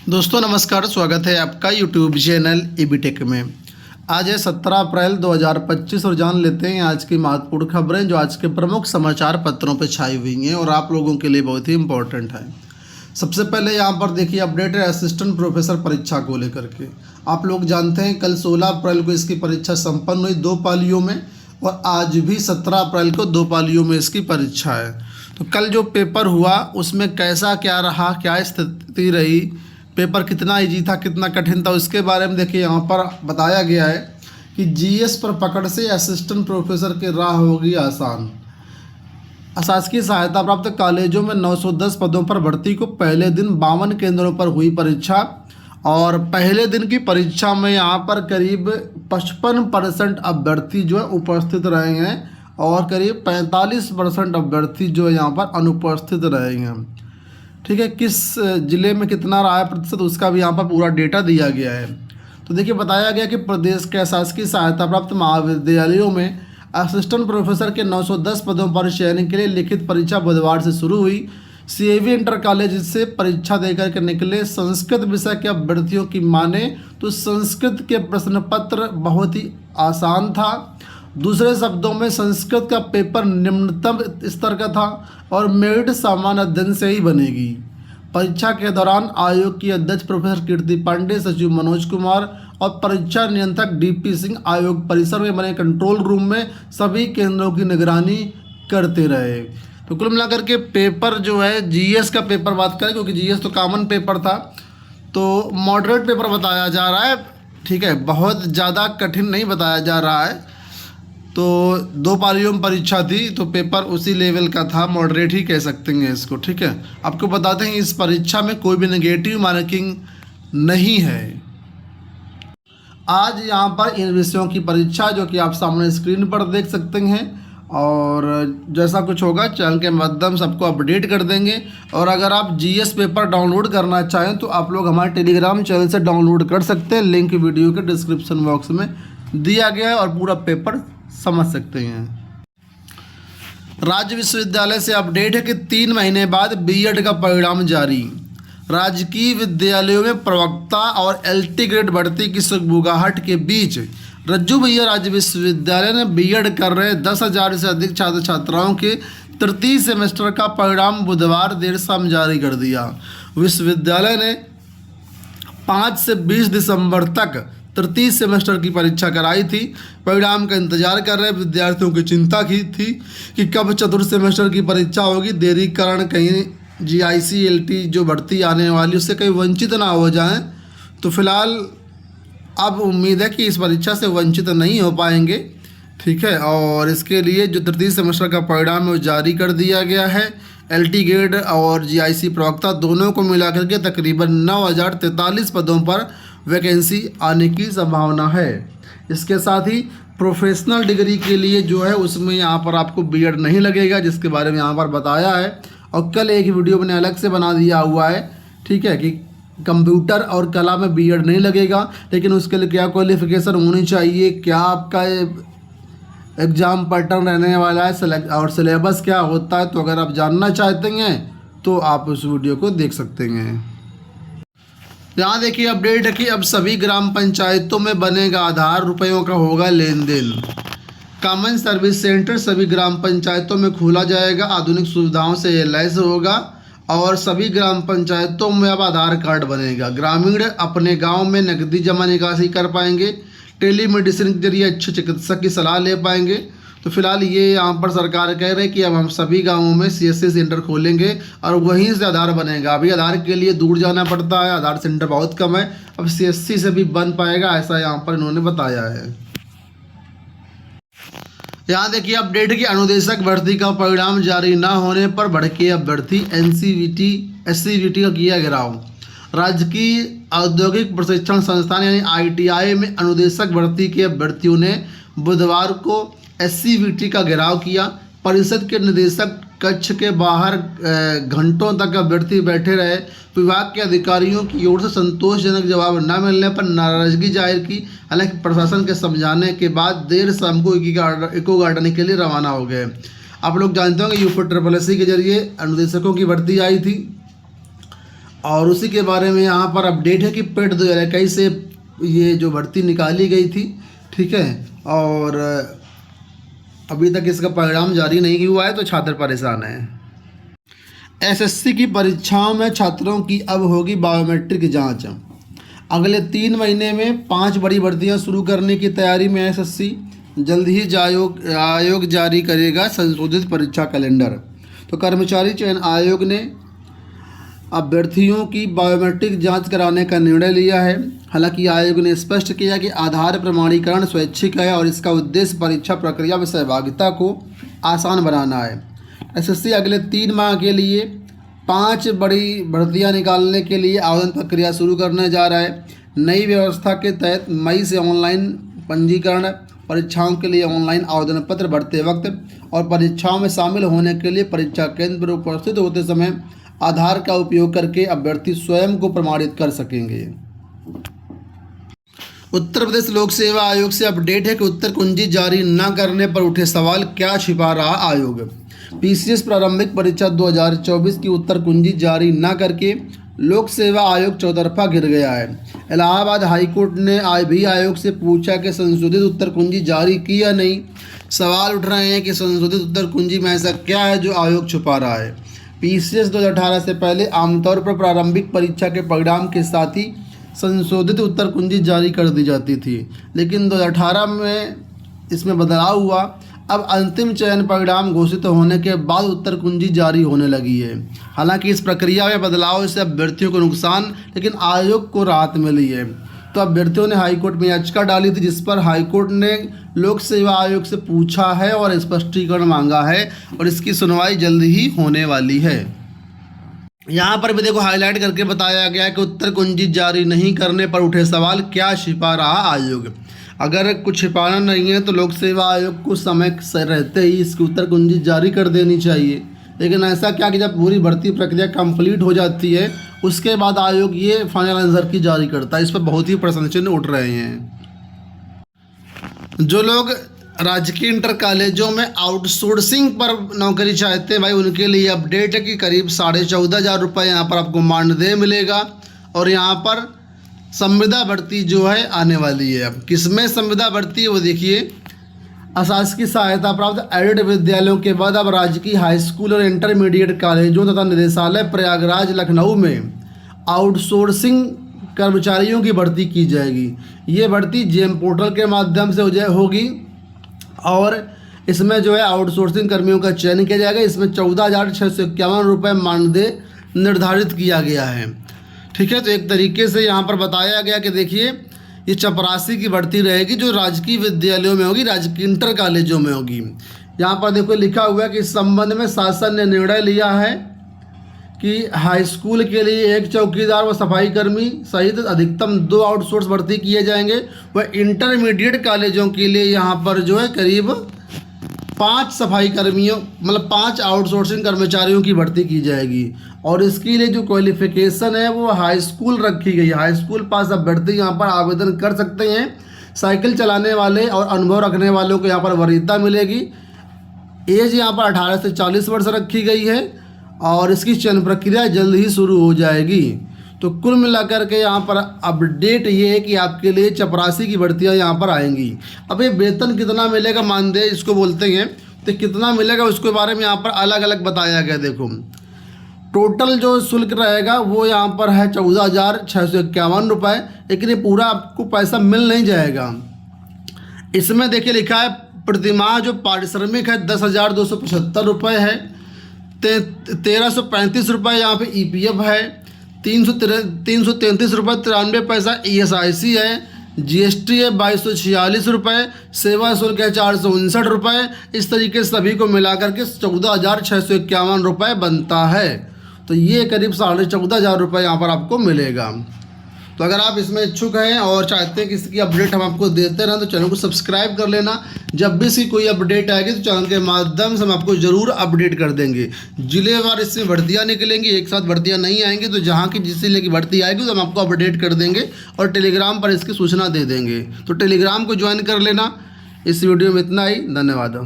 दोस्तों नमस्कार, स्वागत है आपका यूट्यूब चैनल ईबीटेक में। आज है 17 अप्रैल 2025 और जान लेते हैं आज की महत्वपूर्ण खबरें जो आज के प्रमुख समाचार पत्रों पर छाई हुई हैं और आप लोगों के लिए बहुत ही इम्पोर्टेंट है। सबसे पहले यहाँ पर देखिए अपडेट है असिस्टेंट प्रोफेसर परीक्षा को लेकर के। आप लोग जानते हैं कल 16 अप्रैल को इसकी परीक्षा संपन्न हुई 2 पालियों में और आज भी 17 अप्रैल को 2 पालियों में इसकी परीक्षा है। तो कल जो पेपर हुआ उसमें कैसा क्या रहा, क्या स्थिति रही, पेपर कितना इजी था, कितना कठिन था, उसके बारे में देखिए यहाँ पर बताया गया है कि जीएस पर पकड़ से असिस्टेंट प्रोफेसर की राह होगी आसान। अशासकीय सहायता प्राप्त कॉलेजों में 910 पदों पर भर्ती को पहले दिन 52 केंद्रों पर हुई परीक्षा और पहले दिन की परीक्षा में यहाँ पर करीब 55% अभ्यर्थी जो है उपस्थित रहे हैं और करीब 45% अभ्यर्थी जो है यहाँ पर अनुपस्थित रहे हैं। ठीक है, किस ज़िले में कितना रहा है प्रतिशत उसका भी यहाँ पर पूरा डेटा दिया गया है। तो देखिए बताया गया कि प्रदेश के शासकीय सहायता प्राप्त महाविद्यालयों में असिस्टेंट प्रोफेसर के 910 पदों पर चयन के लिए लिखित परीक्षा बुधवार से शुरू हुई। सीएवी इंटर कॉलेज से परीक्षा देकर के निकले संस्कृत विषय के अभ्यर्थियों की माने तो संस्कृत के प्रश्न पत्र बहुत ही आसान था। दूसरे शब्दों में संस्कृत का पेपर निम्नतम स्तर का था और मेरिट सामान्य अध्ययन से ही बनेगी। परीक्षा के दौरान आयोग की अध्यक्ष प्रोफेसर कीर्ति पांडे, सचिव मनोज कुमार और परीक्षा नियंत्रक डीपी सिंह आयोग परिसर में बने कंट्रोल रूम में सभी केंद्रों की निगरानी करते रहे। तो कुल मिलाकर के पेपर जो है जीएस का पेपर बात करें, क्योंकि जीएस तो कॉमन पेपर था, तो मॉडरेट पेपर बताया जा रहा है। ठीक है, बहुत ज़्यादा कठिन नहीं बताया जा रहा है। तो 2 पालियों में परीक्षा थी तो पेपर उसी लेवल का था, मॉडरेट ही कह सकते हैं इसको। ठीक है, आपको बताते हैं इस परीक्षा में कोई भी नेगेटिव मार्किंग नहीं है। आज यहाँ पर इन विषयों की परीक्षा जो कि आप सामने स्क्रीन पर देख सकते हैं और जैसा कुछ होगा चैनल के माध्यम से आपको अपडेट कर देंगे। और अगर आप जीएस पेपर डाउनलोड करना चाहें तो आप लोग हमारे टेलीग्राम चैनल से डाउनलोड कर सकते हैं, लिंक वीडियो के डिस्क्रिप्शन बॉक्स में दिया गया है और पूरा पेपर समझ सकते हैं। राज्य विश्वविद्यालय से अपडेट है कि 3 महीने बाद बीएड का परिणाम जारी। राजकीय विद्यालयों में प्रवक्ता और एलटी ग्रेड भर्ती की सुगबुगाहट के बीच रज्जू भैया राज्य विश्वविद्यालय ने बीएड कर रहे 10,000 से अधिक छात्र छात्राओं के तृतीय सेमेस्टर का परिणाम बुधवार देर शाम जारी कर दिया। विश्वविद्यालय ने 5 से 20 दिसंबर तक तृतीय सेमेस्टर की परीक्षा कराई थी। परिणाम का इंतजार कर रहे विद्यार्थियों की चिंता की थी कि कब चतुर्थ सेमेस्टर की परीक्षा होगी। देरी के कारण कहीं जीआईसी एलटी जो भर्ती आने वाली उससे कहीं वंचित ना हो जाएं। तो फिलहाल अब उम्मीद है कि इस परीक्षा से वंचित नहीं हो पाएंगे। ठीक है, और इसके लिए जो तृतीय सेमेस्टर का परिणाम है वो जारी कर दिया गया है। एलटी ग्रेड और जीआईसी प्रवक्ता दोनों को मिलाकर के तकरीबन 9,043 पदों पर वैकेंसी आने की संभावना है। इसके साथ ही प्रोफेशनल डिग्री के लिए जो है उसमें यहाँ पर आपको बीएड नहीं लगेगा, जिसके बारे में यहाँ पर बताया है और कल एक वीडियो मैंने अलग से बना दिया हुआ है। ठीक है, कि कंप्यूटर और कला में बीएड नहीं लगेगा, लेकिन उसके लिए क्या क्वालिफिकेशन होनी चाहिए, क्या आपका एग्ज़ाम पैटर्न रहने वाला है और सिलेबस क्या होता है। तो अगर आप जानना चाहते हैं तो आप उस वीडियो को देख सकते हैं। यहाँ देखिए अपडेट है कि अब सभी ग्राम पंचायतों में बनेगा आधार, रुपयों का होगा लेन देन। कॉमन सर्विस सेंटर सभी ग्राम पंचायतों में खोला जाएगा, आधुनिक सुविधाओं से ये लैस होगा और सभी ग्राम पंचायतों में अब आधार कार्ड बनेगा। ग्रामीण अपने गांव में नकदी जमा निकासी कर पाएंगे, टेलीमेडिसिन के जरिए अच्छे चिकित्सक की सलाह ले पाएंगे। तो फिलहाल ये यहाँ पर सरकार कह रहे हैं कि अब हम सभी गांवों में सीएससी सेंटर खोलेंगे और वहीं से आधार बनेगा। अभी आधार के लिए दूर जाना पड़ता है, आधार सेंटर बहुत कम है, अब सीएससी से भी बन पाएगा, ऐसा यहाँ पर इन्होंने बताया है। यहाँ देखिए अपडेट की अनुदेशक भर्ती का परिणाम जारी न होने पर भड़के अभ्यर्थी, एससीवीटी का किया घेराव। राजकीय औद्योगिक प्रशिक्षण संस्थान यानी आईटीआई में अनुदेशक भर्ती के अभ्यर्थियों ने बुधवार को एससीवीटी का घेराव किया। परिषद के निदेशक कक्ष के बाहर घंटों तक अभ्यर्थी बैठे रहे। विभाग के अधिकारियों की ओर से संतोषजनक जवाब न मिलने पर नाराजगी जाहिर की। हालांकि प्रशासन के समझाने के बाद देर शाम को इको गार्डन के लिए रवाना हो गए। आप लोग जानते होंगे यूपी SSSC के जरिए अनुदेशकों की भर्ती आई थी और उसी के बारे में यहाँ पर अपडेट है कि पेट 2021 से ये जो भर्ती निकाली गई थी, ठीक है, और अभी तक इसका परिणाम जारी नहीं हुआ है, तो छात्र परेशान हैं। एसएससी की परीक्षाओं में छात्रों की अब होगी बायोमेट्रिक जांच। अगले 3 महीने में 5 बड़ी भर्तियां शुरू करने की तैयारी में एसएससी। जल्द ही आयोग जारी करेगा संशोधित परीक्षा कैलेंडर। तो कर्मचारी चयन आयोग ने अभ्यर्थियों की बायोमेट्रिक जांच कराने का निर्णय लिया है। हालांकि आयोग ने स्पष्ट किया कि आधार प्रमाणीकरण स्वैच्छिक है और इसका उद्देश्य परीक्षा प्रक्रिया में सहभागिता को आसान बनाना है। एसएससी अगले 3 माह के लिए 5 बड़ी भर्तियां निकालने के लिए आवेदन प्रक्रिया शुरू करने जा रहा है। नई व्यवस्था के तहत मई से ऑनलाइन पंजीकरण, परीक्षाओं के लिए ऑनलाइन आवेदन पत्र भरते वक्त और परीक्षाओं में शामिल होने के लिए परीक्षा केंद्र पर उपस्थित होते समय आधार का उपयोग करके अभ्यर्थी स्वयं को प्रमाणित कर सकेंगे। उत्तर प्रदेश लोक सेवा आयोग से अपडेट है कि उत्तर कुंजी जारी न करने पर उठे सवाल, क्या छिपा रहा आयोग। पीसीएस प्रारंभिक परीक्षा 2024 की उत्तर कुंजी जारी न करके लोक सेवा आयोग चौतरफा घिर गया है। इलाहाबाद हाईकोर्ट ने भी आयोग से पूछा कि संशोधित उत्तर कुंजी जारी की या नहीं। सवाल उठ रहे हैं कि संशोधित उत्तर कुंजी में ऐसा क्या है जो आयोग छुपा रहा है। पीसीएस 2018 से पहले आमतौर पर प्रारंभिक परीक्षा के परिणाम के साथ ही संशोधित उत्तर कुंजी जारी कर दी जाती थी, लेकिन 2018 में इसमें बदलाव हुआ। अब अंतिम चयन परिणाम घोषित होने के बाद उत्तर कुंजी जारी होने लगी है। हालांकि इस प्रक्रिया में बदलाव से अभ्यर्थियों को नुकसान, लेकिन आयोग को राहत मिली है। तो अभ्यर्थियों ने हाईकोर्ट में याचिका डाली थी, जिस पर हाईकोर्ट ने लोक सेवा आयोग से पूछा है और स्पष्टीकरण मांगा है, और इसकी सुनवाई जल्द ही होने वाली है। यहाँ पर भी देखो हाईलाइट करके बताया गया है कि उत्तर कुंजी जारी नहीं करने पर उठे सवाल, क्या छिपा रहा आयोग। अगर कुछ छिपाना नहीं है तो लोक सेवा आयोग को समय से रहते ही इसकी उत्तर कुंजी जारी कर देनी चाहिए। लेकिन ऐसा क्या कि जब पूरी भर्ती प्रक्रिया कंप्लीट हो जाती है उसके बाद आयोग ये फाइनल आंसर की जारी करता है। इस पर बहुत ही प्रश्न चिन्ह उठ रहे हैं। जो लोग राजकीय इंटर कॉलेजों में आउटसोर्सिंग पर नौकरी चाहते हैं भाई, उनके लिए अपडेट है कि करीब 14,500 रुपये यहाँ पर आपको मानदेय मिलेगा। और यहाँ पर संविदा भर्ती जो है आने वाली है। अब किसमें संविदा भर्ती है वो देखिए। अशासकीय सहायता प्राप्त एडेड विद्यालयों के बाद अब राजकीय हाई स्कूल और इंटरमीडिएट कॉलेजों तथा निदेशालय प्रयागराज लखनऊ में आउटसोर्सिंग कर्मचारियों की भर्ती की जाएगी। ये भर्ती जेम पोर्टल के माध्यम से होगी और इसमें जो है आउटसोर्सिंग कर्मियों का चयन किया जाएगा। इसमें 14,651 रुपये मानदेय निर्धारित किया गया है। ठीक है, तो एक तरीके से यहाँ पर बताया गया कि देखिए ये चपरासी की भर्ती रहेगी जो राजकीय विद्यालयों में होगी, राजकीय इंटर कॉलेजों में होगी। यहाँ पर देखो लिखा हुआ है कि इस संबंध में शासन ने निर्णय लिया है कि हाई स्कूल के लिए 1 चौकीदार व सफाई कर्मी सहित अधिकतम 2 आउटसोर्स भर्ती किए जाएंगे। वह इंटरमीडिएट कॉलेजों के लिए यहाँ पर जो है करीब 5 सफाई कर्मियों मतलब 5 आउटसोर्सिंग कर्मचारियों की भर्ती की जाएगी। और इसके लिए जो क्वालिफिकेशन है वो हाई स्कूल रखी गई है। हाई स्कूल पास अभ्यर्थी यहाँ पर आवेदन कर सकते हैं। साइकिल चलाने वाले और अनुभव रखने वालों को यहाँ पर वरीयता मिलेगी। एज यहाँ पर 18 से 40 वर्ष रखी गई है और इसकी चयन प्रक्रिया जल्द ही शुरू हो जाएगी। तो कुल मिलाकर के यहाँ पर अपडेट ये है कि आपके लिए चपरासी की भर्तियाँ यहाँ पर आएंगी। अब ये वेतन कितना मिलेगा, मानदेय इसको बोलते हैं, तो कितना मिलेगा उसके बारे में यहाँ पर अलग अलग बताया गया। देखो टोटल जो शुल्क रहेगा वो यहाँ पर है 14,651 रुपये, लेकिन ये पूरा आपको पैसा मिल नहीं जाएगा। इसमें देखिए लिखा है प्रतिमाह जो पारिश्रमिक है 10,275 रुपये है। 1,335 रुपये यहाँ पे EPF है। 333 रुपये 93 पैसा ESIC है। GST है 2,246 रुपये। सेवा शुल्क है 459 रुपये। इस तरीके से सभी को मिलाकर के 14,651 रुपये बनता है। तो ये करीब 14,500 रुपये यहाँ पर आपको मिलेगा। तो अगर आप इसमें इच्छुक हैं और चाहते हैं कि इसकी अपडेट हम आपको देते रहें तो चैनल को सब्सक्राइब कर लेना। जब भी इसकी कोई अपडेट आएगी तो चैनल के माध्यम से हम आपको ज़रूर अपडेट कर देंगे। जिलेवार इसमें भर्तियाँ निकलेंगी, एक साथ भर्तियाँ नहीं आएंगी। तो जहाँ की जिस जिले की भर्ती आएगी तो हम आपको अपडेट कर देंगे और टेलीग्राम पर इसकी सूचना दे देंगे। तो टेलीग्राम को ज्वाइन कर लेना। इस वीडियो में इतना ही, धन्यवाद।